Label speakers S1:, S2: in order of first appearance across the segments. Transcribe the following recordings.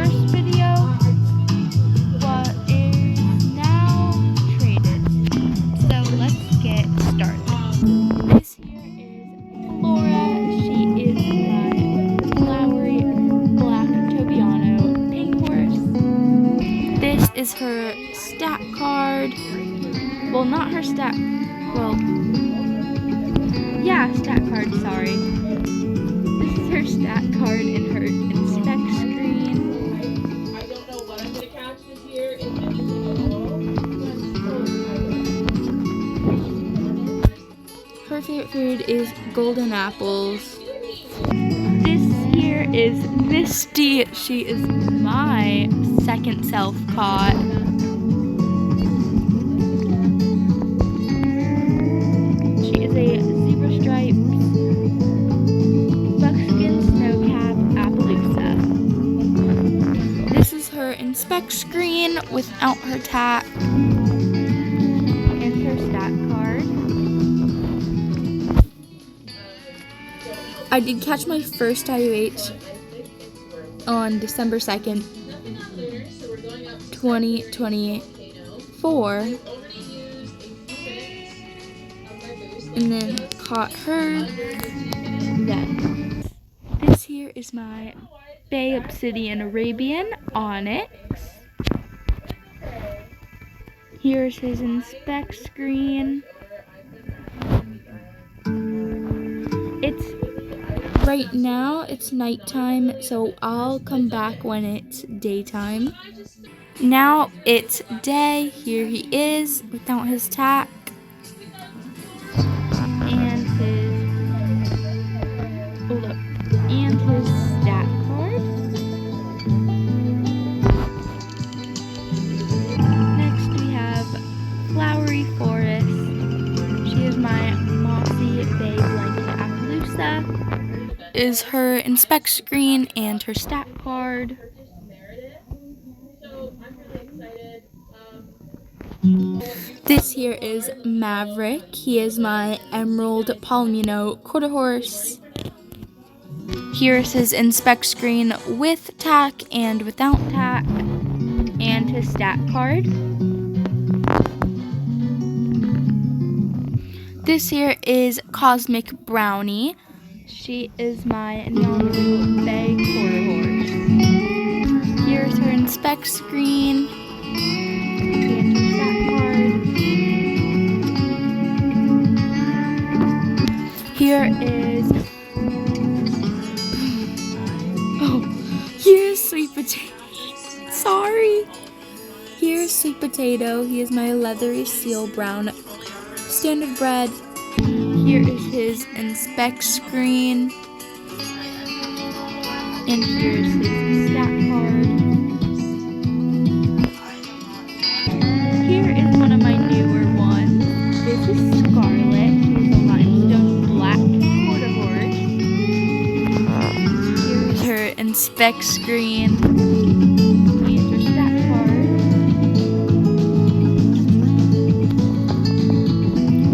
S1: first video what is now traded. So let's get started. This here is Laura. She is my flowery black Tobiano pink horse. This is her stat card. Well, not her stat. Well, yeah, stat card. Sorry. This is her stat card and her inspect screen.
S2: I don't know what I'm gonna catch this year.
S1: Her favorite food is golden apples. This here is Misty. She is my second self-caught. She is a zebra stripes buckskin snowcap Appaloosa. This is her inspect screen without her tack and her stat card. I did catch my first IUH on December 2nd, 2024, and then caught her then. This here is my Bay Obsidian Arabian Onyx. Here's his inspect screen. Right now it's nighttime, so I'll come back when it's daytime. Now it's day. Here he is without his tack and his stat card. Next we have Flowery Forest. She is my mossy bay blanket Appaloosa. Is her inspect screen and her stat card. This here is Maverick. He is my Emerald Palomino quarter horse. Here's his inspect screen with tack and without tack and his stat card. This here is Cosmic Brownie. She is my Nauru Bay quarter horse. Here's her inspect screen and her stat card. Here is here's Sweet Potato. Sorry. Here's Sweet Potato. He is my leathery seal brown standard bred. Here is his inspect screen, and here's his stat card. Here is one of my newer ones. This is Scarlet. She's a limestone black quarter horse. Here's her inspect screen and her stat card.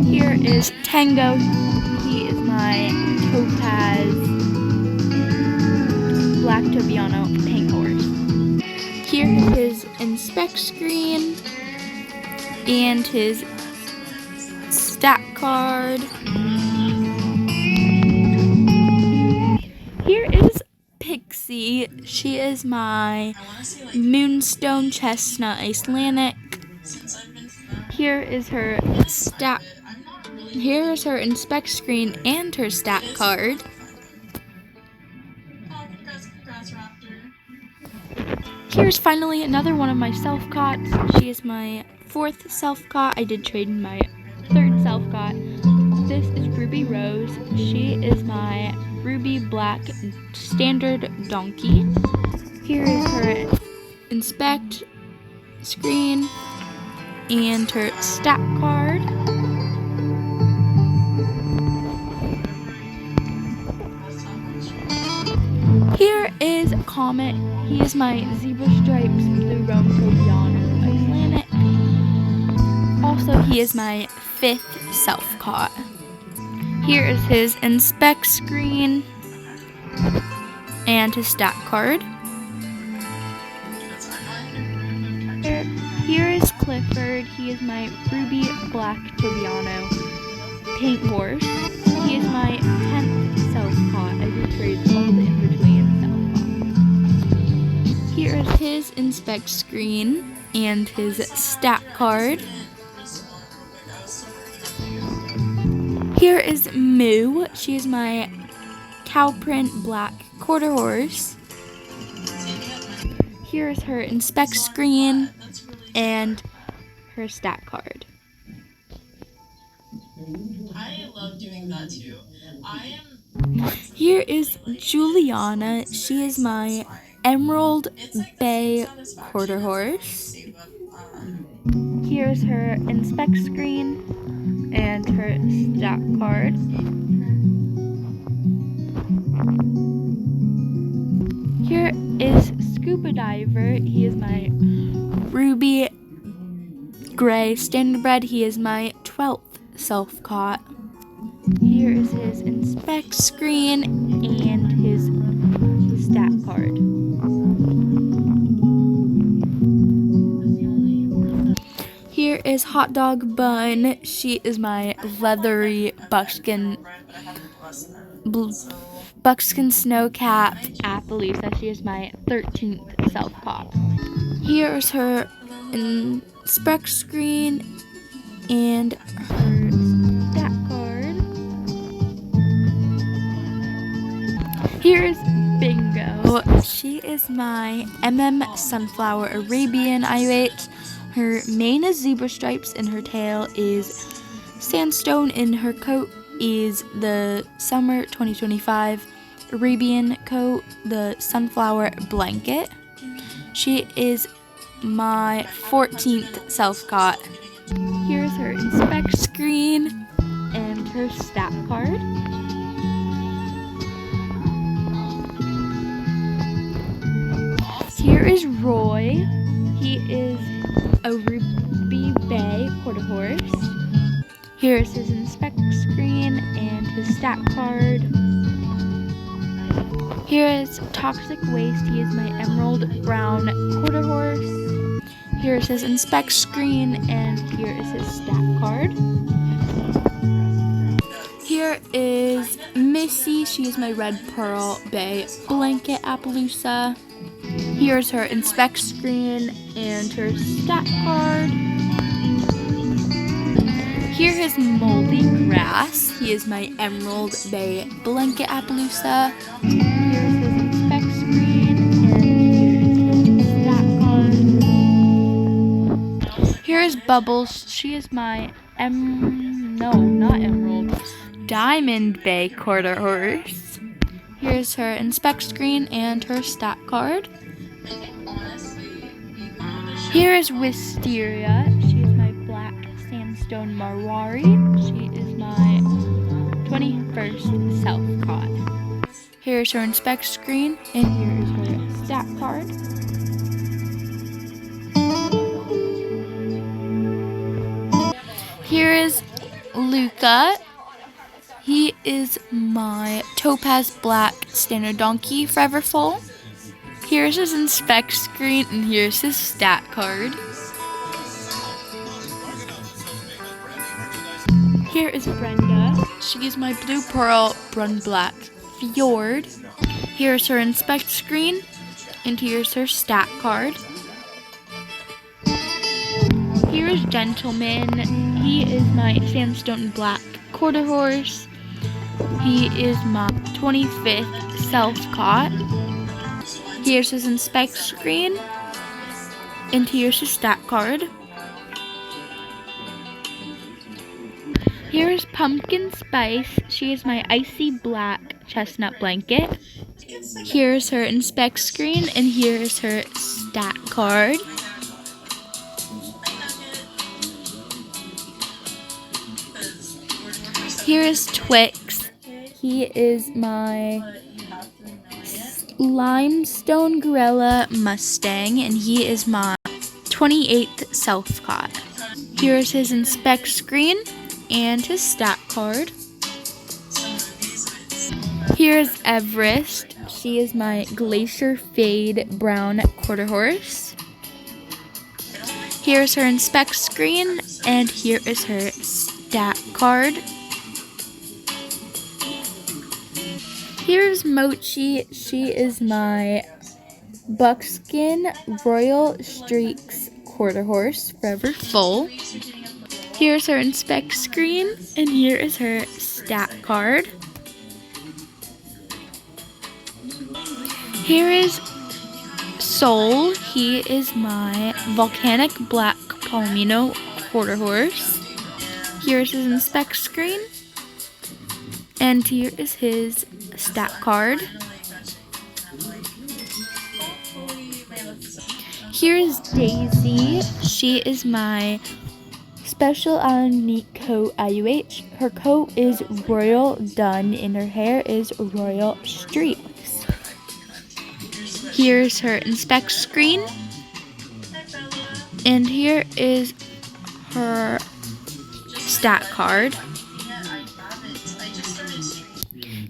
S1: Here is Tango. He is my topaz black Tobiano pink horse. Here is his inspect screen and his stat card. Here is Pixie. She is my Moonstone Chestnut Icelandic. Here is her stat. Here is her inspect screen and her stat card. Here's finally another one of my self-caughts. She is my fourth self-caught. I did trade in my third self-caught. This is Ruby Rose. She is my ruby black standard donkey. Here is her inspect screen and her stat card. Here is Comet. He is my zebra stripes blue roan Tobiano Icelandic. Also, he is my fifth self-caught. Here is his inspect screen and his stat card. Here is Clifford. He is my ruby black Tobiano paint horse. He is my 10th self-caught. I do trade all the in-between self-caught. Here is his inspect screen and his stat card. Here is Moo. She is my cow print black quarter horse. Here is her inspect screen and her stat card.
S2: I love doing that too.
S1: Here is Juliana. She is my Emerald Bay quarter horse. Here's her inspect screen and her stat card. Here is Scuba Diver. He is my ruby gray standardbred. He is my 12th self-caught. Here is his inspect screen and his stat card. Here is Hot Dog Bun. She is my leathery buckskin snowcap Appaloosa. She is my 13th self-caught. Here is her inspect screen and her stat card. Here is Bingo. She is my Sunflower Arabian IUH. Her mane is zebra stripes and her tail is sandstone, and her coat is the summer 2025 Arabian coat, the sunflower blanket. She is my 14th self-caught. Here's her inspect screen and her stat card. Here is Roy. He is a Ruby Bay quarter horse. Here's his inspect screen and his stat card. Here is Toxic Waste. He is my Emerald Brown quarter horse. Here's his inspect screen and here is his stat card. Here is Missy. She is my Red Pearl Bay blanket Appaloosa. Here's her inspect screen and her stat card. Here is Moldy Grass. He is my Emerald Bay blanket Appaloosa. Here's his inspect screen and here's his stat card. Here is Bubbles. She is my Diamond Bay quarter horse. Here's her inspect screen and her stat card. Here is Wisteria. She is my black sandstone Marwari. She is my 21st self-caught. Here's her inspect screen and here's her stat card. Here is Luca. He is my Topaz Black Standard Donkey Forever Full. Here's his inspect screen and here's his stat card. Here is Brenda. She is my Blue Pearl Brun Black Fjord. Here's her inspect screen and here's her stat card. Here is Gentleman. He is my Sandstone Black quarter horse. He is my 25th self-caught. Here's his inspect screen and here's his stat card. Here is Pumpkin Spice. She is my icy black chestnut blanket. Here's her inspect screen and here's her stat card. Here is Twix. He is my Limestone Gorilla Mustang and he is my 28th self-caught. Here's his inspect screen and his stat card. Here's Everest. She is my Glacier Fade Brown quarter horse. Here's her inspect screen, and here is her stat card. Here's Mochi. She is my buckskin Royal Streaks quarter horse, forever full. Here's her inspect screen, and here is her stat card. Here is Soul. He is my volcanic black palomino quarter horse. Here's his inspect screen, and here is his stat card. Here's Daisy. She is my special and unique coat IUH. Her coat is royal dun and her hair is royal streaks. Here's her inspect screen, and here is her stat card.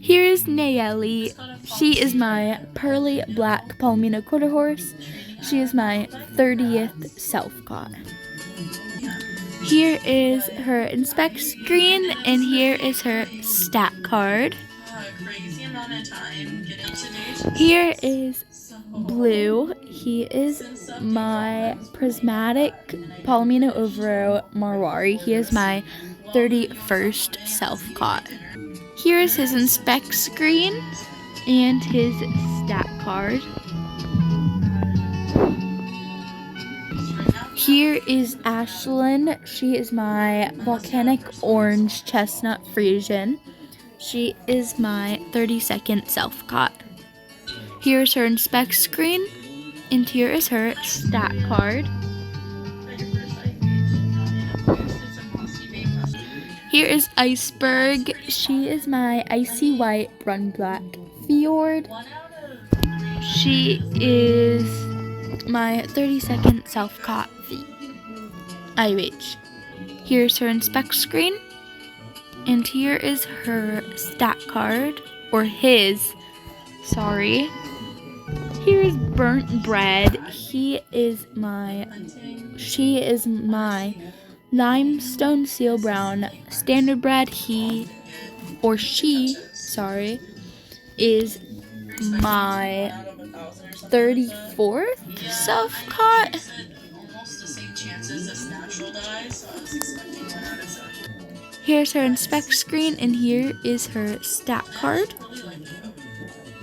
S1: Here is Nayeli. She is my pearly black palomino quarter horse. She is my 30th self-caught. Here is her inspect screen, and here is her stat card. Here is Blue. He is my prismatic palomino overdue Marwari. He is my 31st self-caught. Here is his inspect screen and his stat card. Here is Ashlyn. She is my volcanic orange chestnut Frisian. She is my 32nd self-caught. Here's her inspect screen, and here is her stat card. Here is Iceberg. She is my icy white run black fjord. She is my 32nd self-caught IUH. Here's her inspect screen, and here is her stat card, or his, sorry. Here's Burnt Bread. She is my limestone seal brown standard bred. She is my 34th self-caught. Here's her inspect screen, and here is her stat card.